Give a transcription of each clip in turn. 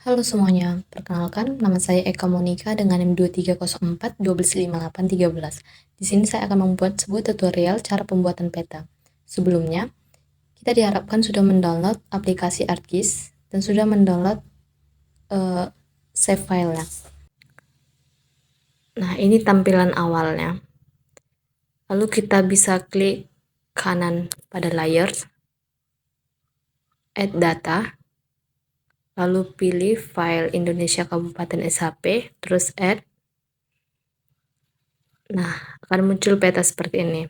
Halo semuanya, perkenalkan nama saya Eka Monika dengan NIM 2304 125813. Di sini saya akan membuat sebuah tutorial cara pembuatan peta. Sebelumnya, kita diharapkan sudah mendownload aplikasi ArcGIS dan sudah mendownload save filenya. Nah, ini tampilan awalnya. Lalu kita bisa klik kanan pada layers, add data, lalu pilih file Indonesia Kabupaten SHP, terus add. Nah, akan muncul peta seperti ini.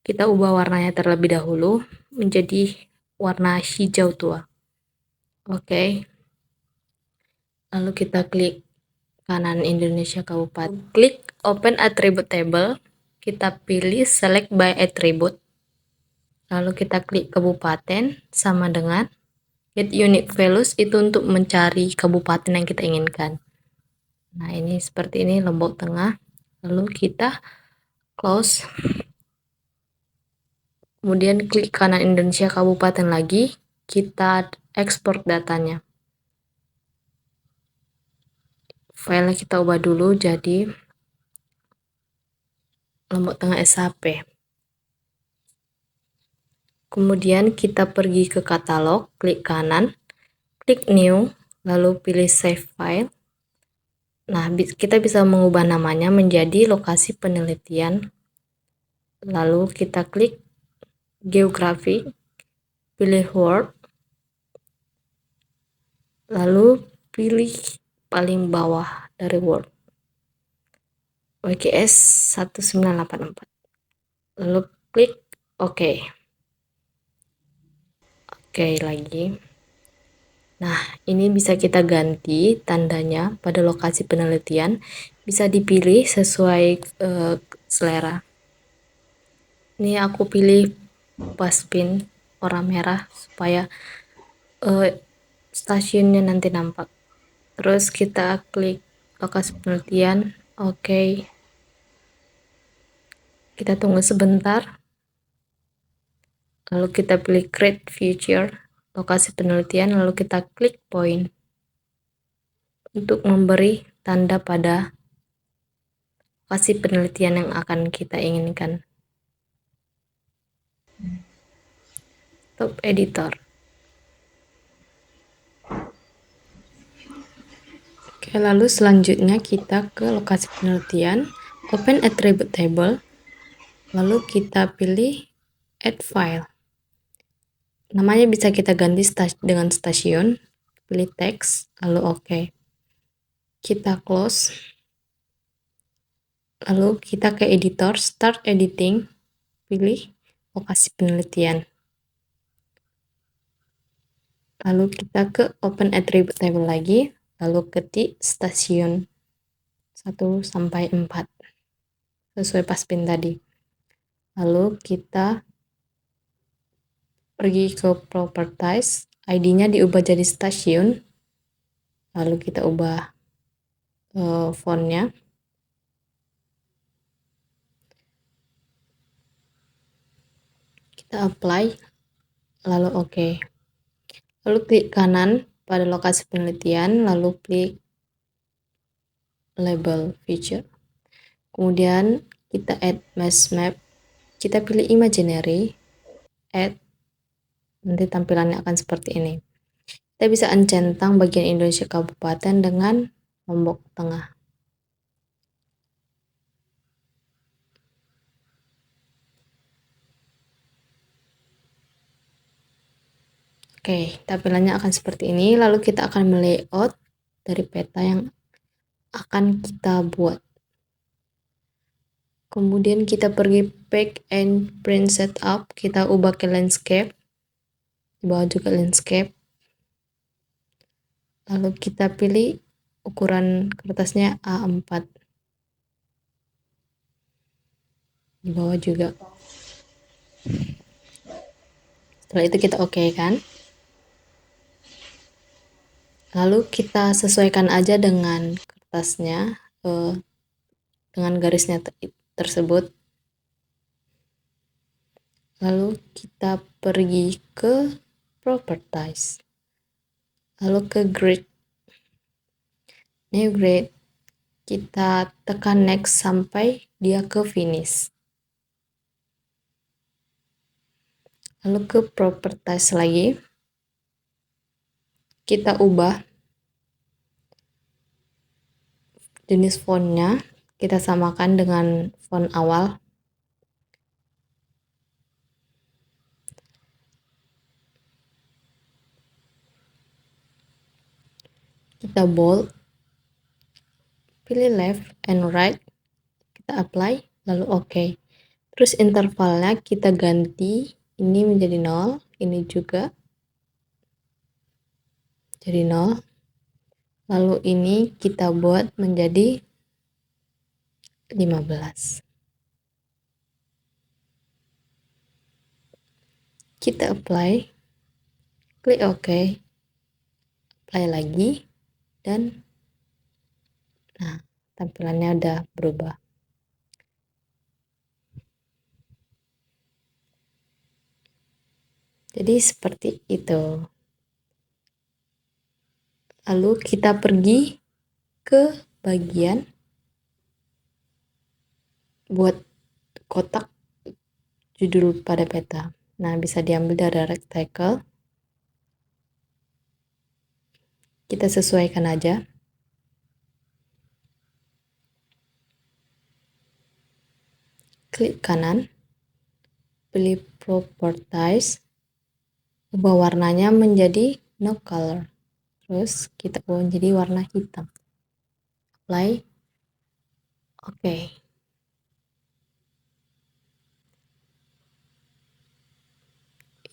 Kita ubah warnanya terlebih dahulu menjadi warna hijau tua. Oke. Lalu kita klik kanan Indonesia Kabupaten. Klik Open Attribute Table. Kita pilih Select by Attribute. Lalu kita klik kabupaten sama dengan Get Unique Values, itu untuk mencari kabupaten yang kita inginkan. Nah, ini seperti ini Lombok Tengah. Lalu kita close. Kemudian klik kanan Indonesia Kabupaten lagi, kita ekspor datanya. Filenya kita ubah dulu jadi Lombok Tengah SHP. Kemudian kita pergi ke katalog, klik kanan, klik new, lalu pilih save file. Nah, kita bisa mengubah namanya menjadi lokasi penelitian. Lalu kita klik geografi, pilih World, lalu pilih paling bawah dari World, WGS 1984. Lalu klik OK. Oke, lagi. Nah, ini bisa kita ganti tandanya pada lokasi penelitian. Bisa dipilih sesuai selera. Ini aku pilih Paspin warna merah supaya stasiunnya nanti nampak. Terus kita klik lokasi penelitian. Oke. Kita tunggu sebentar. Lalu kita pilih Create Future, lokasi penelitian, lalu kita klik point untuk memberi tanda pada lokasi penelitian yang akan kita inginkan. Top editor. Oke, lalu selanjutnya kita ke lokasi penelitian, open attribute table, lalu kita pilih add file. Namanya bisa kita ganti dengan stasiun, pilih teks, lalu oke. Kita close. Lalu kita ke editor, start editing, pilih lokasi penelitian. Lalu kita ke open attribute table lagi, lalu ketik stasiun 1 sampai 4 sesuai Paspin tadi. Lalu kita pergi ke properties, ID-nya diubah jadi stasiun. Lalu kita ubah fontnya. Kita apply, lalu oke. Lalu klik kanan pada lokasi penelitian, lalu klik label feature. Kemudian kita add mesh map. Kita pilih imaginary, add. Nanti tampilannya akan seperti ini. Kita bisa encentang bagian Indonesia Kabupaten dengan Lombok Tengah. Oke, tampilannya akan seperti ini. Lalu kita akan melayout dari peta yang akan kita buat. Kemudian kita pergi pack and print setup. Kita ubah ke landscape. Di bawah juga landscape. Lalu kita pilih ukuran kertasnya A4. Di bawah juga. Setelah itu kita oke kan. Lalu kita sesuaikan aja dengan kertasnya, dengan garisnya tersebut. Lalu kita pergi ke properties. Lalu ke grid New grade. Kita tekan next sampai dia ke finish. Lalu ke properties lagi. Kita ubah jenis fontnya. Kita samakan dengan font awal. Kita bold. Pilih left and right. Kita apply. Lalu OK. Terus intervalnya kita ganti. Ini menjadi 0. Ini juga jadi 0. Lalu ini kita buat menjadi 15. Kita apply, klik OK, apply lagi, dan nah, tampilannya udah berubah. Jadi seperti itu. Lalu kita pergi ke bagian buat kotak judul pada peta. Nah, bisa diambil dari rectangle. Kita sesuaikan aja. Klik kanan, pilih properties, ubah warnanya menjadi no color. Terus kita ubah menjadi warna hitam. Apply. Oke.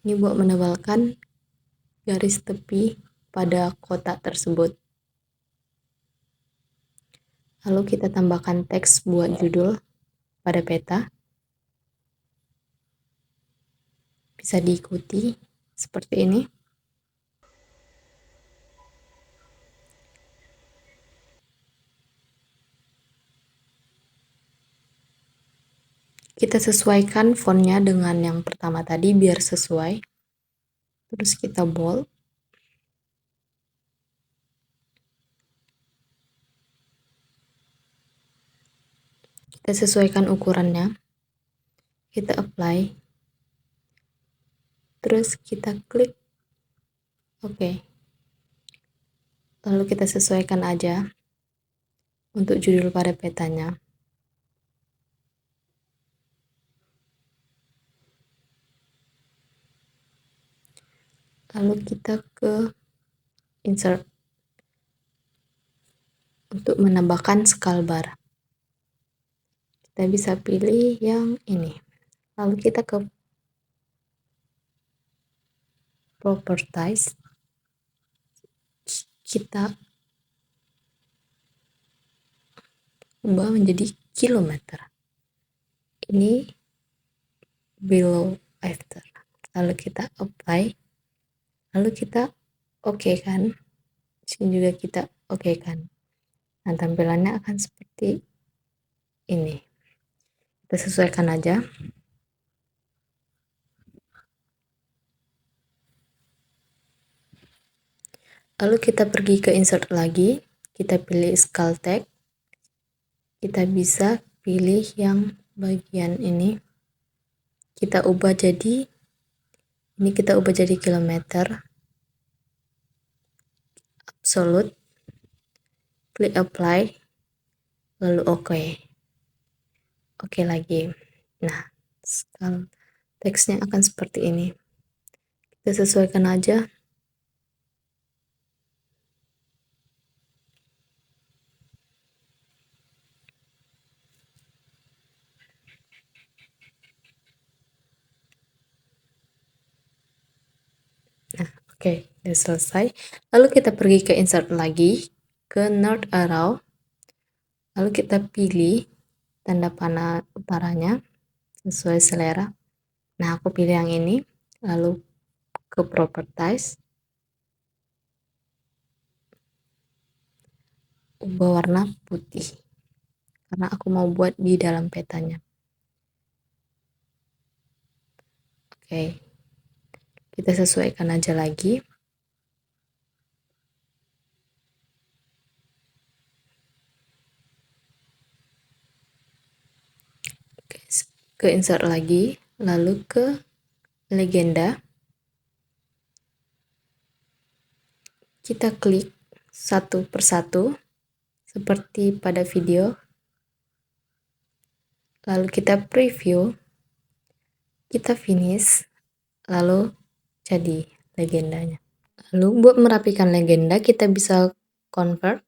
Ini buat menebalkan garis tepi pada kotak tersebut. Lalu kita tambahkan teks buat judul pada peta. Bisa diikuti seperti ini. Kita sesuaikan fontnya dengan yang pertama tadi biar sesuai. Terus kita bold. Kita sesuaikan ukurannya. Kita apply. Terus kita klik OK. Lalu kita sesuaikan aja untuk judul pada petanya. Lalu kita ke insert untuk menambahkan scale bar. Kita bisa pilih yang ini. Lalu kita ke properties. Kita ubah menjadi kilometer. Ini below after. Lalu kita apply. Lalu kita OK kan. Sini juga kita OK kan. Nah, tampilannya akan seperti ini. Kita sesuaikan aja. Lalu kita pergi ke insert lagi. Kita pilih scale tag. Kita bisa pilih yang bagian ini. Kita ubah jadi kilometer. Absolute. Klik apply. Lalu OK. OK lagi. Nah, scale teksnya akan seperti ini. Kita sesuaikan aja. Nah, oke, udah selesai. Lalu kita pergi ke insert lagi, ke north arrow. Lalu kita pilih tanda panah utaranya sesuai selera. Nah, aku pilih yang ini. Lalu ke properties. Ubah warna putih. Karena aku mau buat di dalam petanya. Oke. Kita sesuaikan aja lagi. ke insert lagi, lalu ke legenda, kita klik satu persatu seperti pada video, lalu kita preview, kita finish, lalu jadi legendanya. Lalu buat merapikan legenda kita bisa convert,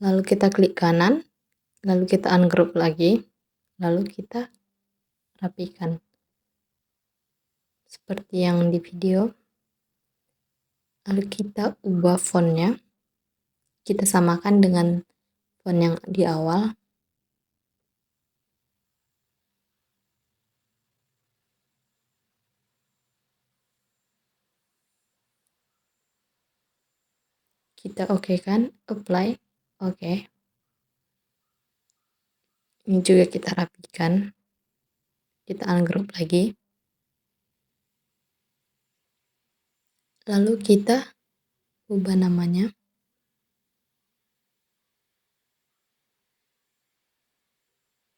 lalu kita klik kanan, lalu kita ungroup lagi, lalu kita rapikan seperti yang di video. Lalu kita ubah fontnya, kita samakan dengan font yang di awal. Kita oke kan, apply, oke. Ini juga kita rapikan, kita ungroup lagi. Lalu kita ubah namanya.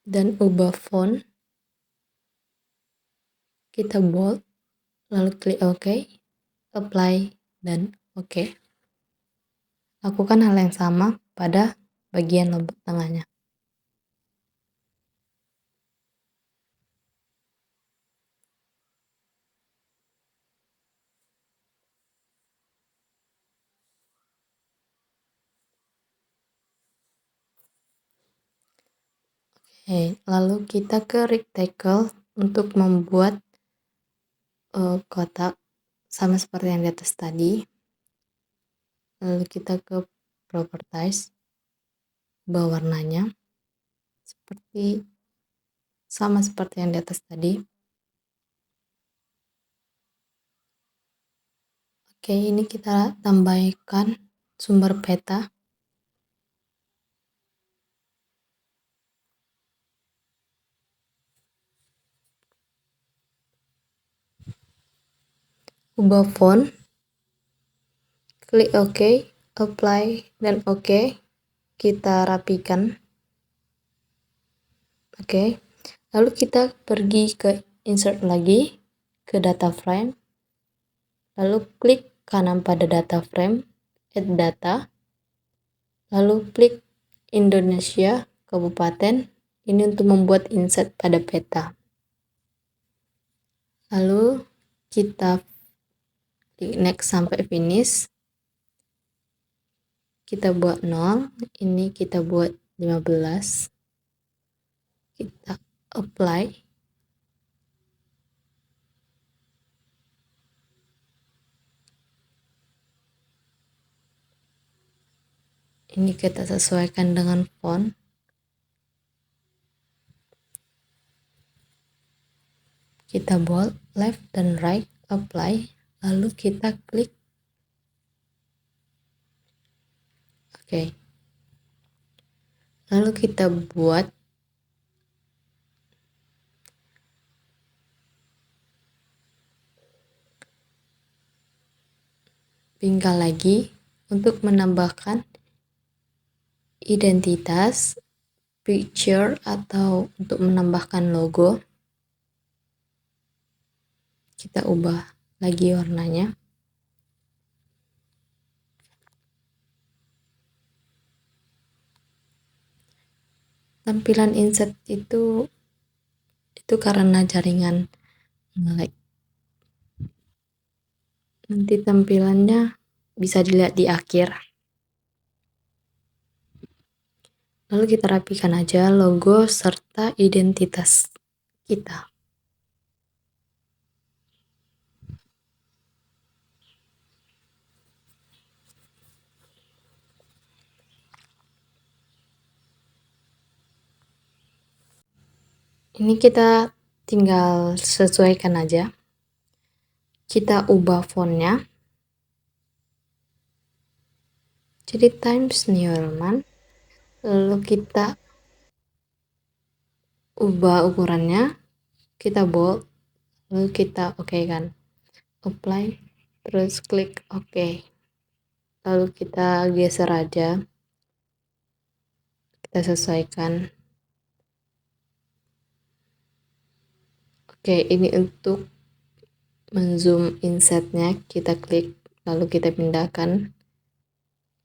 Dan ubah font. Kita bold, lalu klik OK, apply, dan OK. Lakukan hal yang sama pada bagian logo tengahnya. Oke, lalu kita ke rectangle untuk membuat kotak sama seperti yang di atas tadi. Lalu kita ke properties, ubah warnanya sama seperti yang di atas tadi. Oke, ini kita tambahkan sumber peta. Ubah font, klik OK, apply, dan OK. Kita rapikan. Oke, lalu kita pergi ke insert lagi, ke data frame, lalu klik kanan pada data frame, add data, lalu klik Indonesia Kabupaten, ini untuk membuat insert pada peta. Lalu kita klik next sampai finish, kita buat 0, ini kita buat 15, kita apply, ini kita sesuaikan dengan font, kita bold, left dan right, apply, lalu kita klik OK. Lalu kita buat pinggal lagi untuk menambahkan identitas, picture, atau untuk menambahkan logo. Kita ubah lagi warnanya. Tampilan insert itu karena jaringan nge-lag. Nanti tampilannya bisa dilihat di akhir. Lalu kita rapikan aja logo serta identitas kita. Ini kita tinggal sesuaikan aja. Kita ubah fontnya. Jadi Times New Roman. Lalu kita ubah ukurannya. Kita bold. Lalu kita oke kan. Apply. Terus klik OK. Lalu kita geser aja. Kita sesuaikan. Oke, ini untuk menzoom insetnya, kita klik lalu kita pindahkan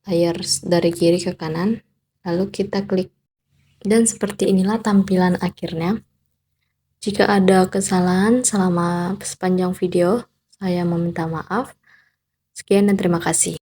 layar dari kiri ke kanan, lalu kita klik, dan seperti inilah tampilan akhirnya. Jika ada kesalahan selama sepanjang video, saya meminta maaf. Sekian dan terima kasih.